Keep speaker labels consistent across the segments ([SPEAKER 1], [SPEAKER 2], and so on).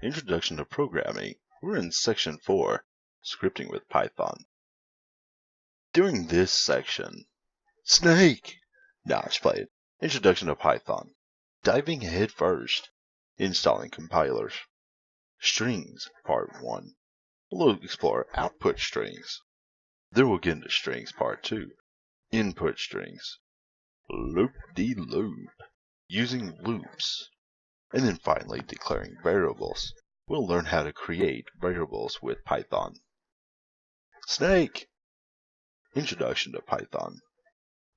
[SPEAKER 1] Introduction to Programming. We're in Section 4, Scripting with Python. During this section, Snake! Nah, just play it. Introduction to Python. Diving head first. Installing compilers. Strings, Part 1. We'll explore output strings. Then we'll get into strings, Part 2. Input strings. Loop-de-loop. Using loops. And then finally, declaring variables. We'll learn how to create variables with Python. Snake! Introduction to Python.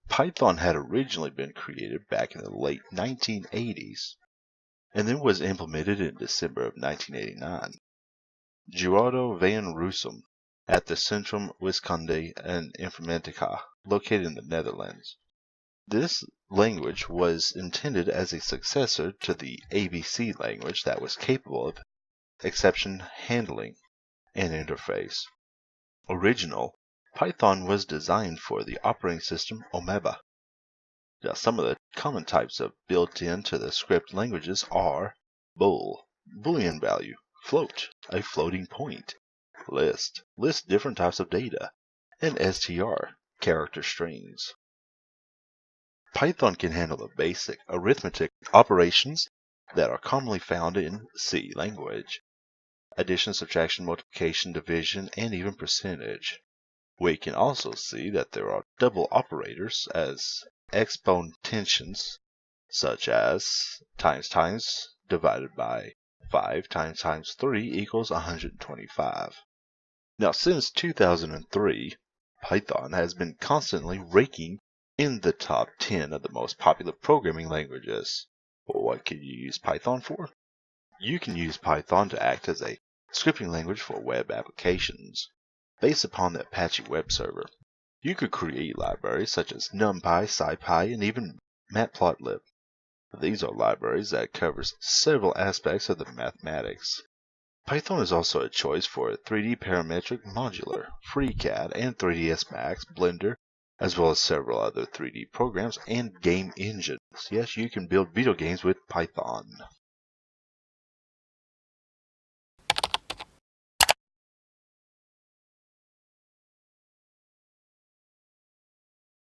[SPEAKER 1] Python had originally been created back in the late 1980s, and then was implemented in December of 1989. Gerardo van Rossum at the Centrum Wiskunde en Informatica, located in the Netherlands. This language was intended as a successor to the ABC language that was capable of exception handling and interface. Original, Python was designed for the operating system Omeba. Now, some of the common types of built-in to the script languages are bool, boolean value, float, a floating point, list different types of data, and str, character strings. Python can handle the basic arithmetic operations that are commonly found in C language. Addition, subtraction, multiplication, division, and even percentage. We can also see that there are double operators as exponentials, such as times divided by 5 times 3 equals 125. Now, since 2003, Python has been constantly ranking in the top 10 of the most popular programming languages. Well, what can you use Python for? You can use Python to act as a scripting language for web applications. Based upon the Apache web server, you could create libraries such as NumPy, SciPy, and even Matplotlib. These are libraries that covers several aspects of the mathematics. Python is also a choice for 3D parametric modular, FreeCAD, and 3ds Max, Blender, as well as several other 3D programs and game engines. Yes, you can build video games with Python.